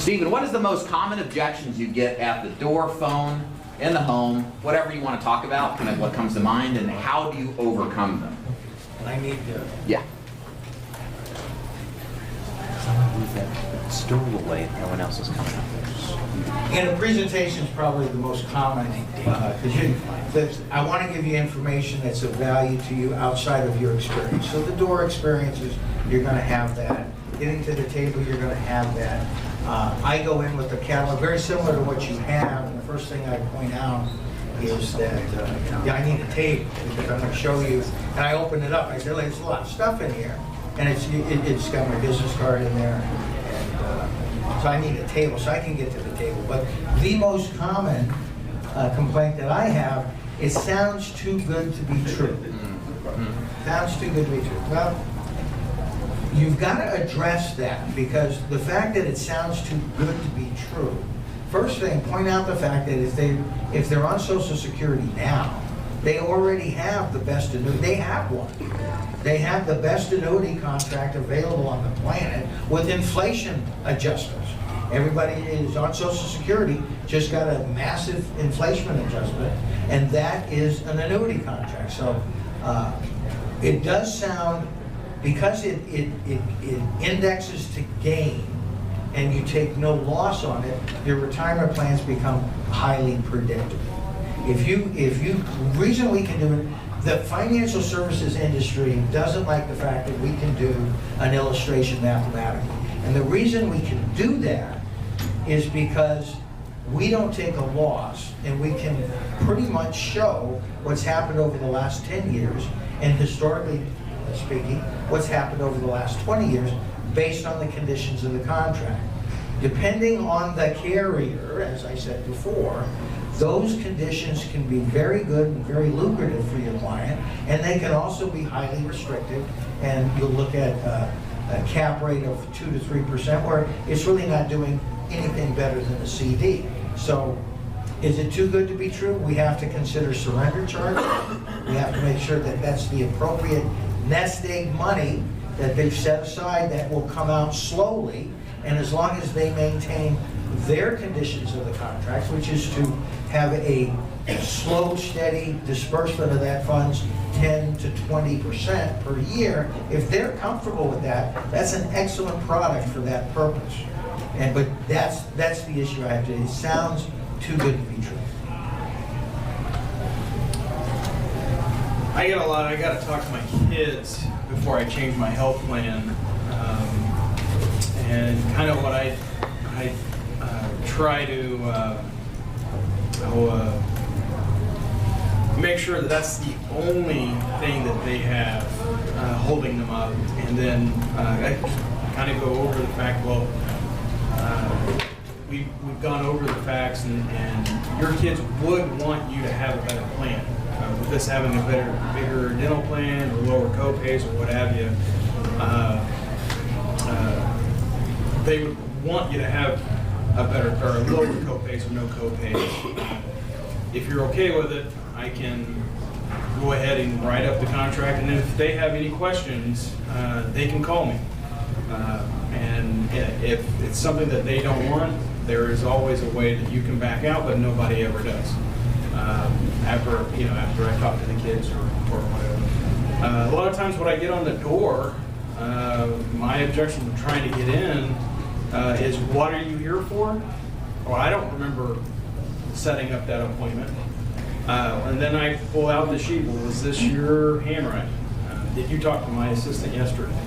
Stephen, what is the most common objections you get at the door, phone, in the home, whatever you want to talk about, kind of what comes to mind, and how do you overcome them? I need to. Yeah. Move that stool away, no one else is coming up there. In a presentation is probably the most common, because I want to give you information that's of value to you outside of your experience. So the door experiences, you're going to have that. Getting to the table, you're going to have that. I go in with a catalog very similar to what you have, and the first thing I point out is that yeah, I need a table because I'm going to show you. And I open it up. I say, there's a lot of stuff in here, and it's got my business card in there, and so I need a table so I can get to the table. But the most common complaint that I have, it sounds too good to be true. Sounds too good to be true. Well, you've got to address that, because the fact that it sounds too good to be true, first thing, point out the fact that if they're on Social Security now, they already have the best annuity. They have one. They have the best annuity contract available on the planet with inflation adjustments. Everybody is on Social Security, just got a massive inflation adjustment, and that is an annuity contract. So it does sound, because it indexes to gain and you take no loss on it, your retirement plans become highly predictable. Reason we can do it, the financial services industry doesn't like the fact that we can do an illustration mathematically. And the reason we can do that is because we don't take a loss, and we can pretty much show what's happened over the last 10 years, and historically speaking, what's happened over the last 20 years based on the conditions of the contract. Depending on the carrier, as I said before, those conditions can be very good and very lucrative for your client, and they can also be highly restrictive, and you'll look at a cap rate of 2 to 3%, where it's really not doing anything better than a CD. So, is it too good to be true? We have to consider surrender charge. We have to make sure that that's the appropriate nest egg money that they've set aside that will come out slowly, and as long as they maintain their conditions of the contracts, which is to have a slow, steady disbursement of that funds, 10 to 20% per year, if they're comfortable with that, that's an excellent product for that purpose. But that's the issue I have to. It sounds too good to be true. I get a lot. I got to talk to my kids before I change my health plan, and kind of what I try to make sure that that's the only thing that they have holding them up, and then I kind of go over the fact. Well, we've gone over the facts, and your kids would want you to have a better plan. With this having a bigger dental plan or lower co-pays or what have you, they would want you to have a better or lower co-pays or no co-pays. If you're okay with it, I can go ahead and write up the contract, and if they have any questions, they can call me. And if it's something that they don't want, there is always a way that you can back out, but nobody ever does. After I talk to the kids or whatever. A lot of times when I get on the door, my objection to trying to get in is, what are you here for? Well, I don't remember setting up that appointment. And then I pull out the sheet. Well, was this your handwriting? Did you talk to my assistant yesterday?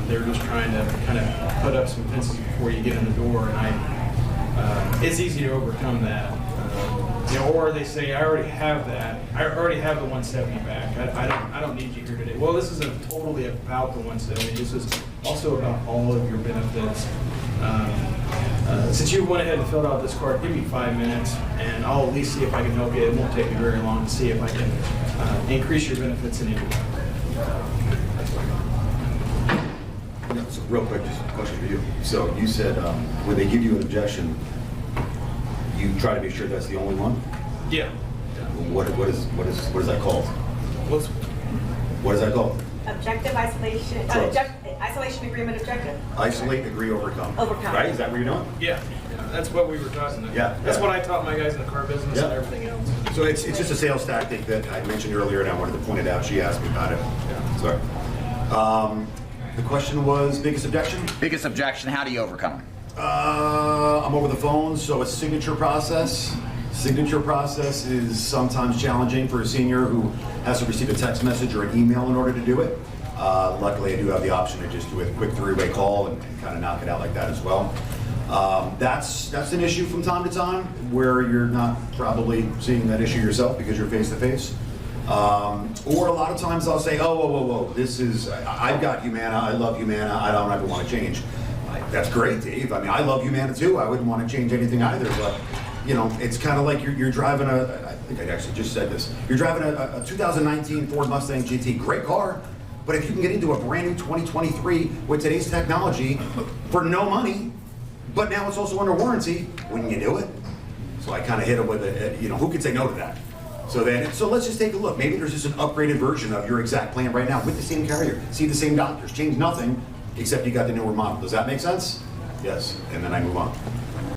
They're just trying to kind of put up some fences before you get in the door, and it's easy to overcome that. Or they say, I already have that. I already have the 170 back. I don't need you here today. Well, this isn't totally about the 170. This is also about all of your benefits. Since you went ahead and filled out this card, give me 5 minutes, and I'll at least see if I can help you. It won't take me very long to see if I can increase your benefits in any way. So real quick, just a question for you. So you said when they give you an objection, you try to be sure that's the only one? Yeah. What is that called? What's What is that called? Objective isolation, Isolation agreement objective? Isolate, agree, overcome. Overcome. Right? Is that what you're doing? Yeah, that's what we were talking about. Yeah, That's yeah. what I taught my guys in the car business and Yeah. everything else. So it's just a sales tactic that I mentioned earlier, and I wanted to point it out. She asked me about it. Sorry. The question was biggest objection? Biggest objection, how do you overcome them? I'm over the phone, so a signature process. Signature process is sometimes challenging for a senior who has to receive a text message or an email in order to do it. Luckily, I do have the option to just do a quick three-way call and kind of knock it out like that as well. That's an issue from time to time where you're not probably seeing that issue yourself because you're face-to-face. Or a lot of times I'll say, oh, whoa, this is, I've got Humana, I love Humana, I don't ever want to change. That's great, Dave. I mean, I love Humana too. I wouldn't want to change anything either, but you know, it's kind of like you're driving I think I actually just said this. You're driving a 2019 Ford Mustang GT, great car, but if you can get into a brand new 2023 with today's technology for no money, but now it's also under warranty, wouldn't you do it? So I kind of hit him with it, you know, who could say no to that? So let's just take a look. Maybe there's just an upgraded version of your exact plan right now with the same carrier. See the same doctors, change nothing, except you got the newer model. Does that make sense? Yes, and then I move on.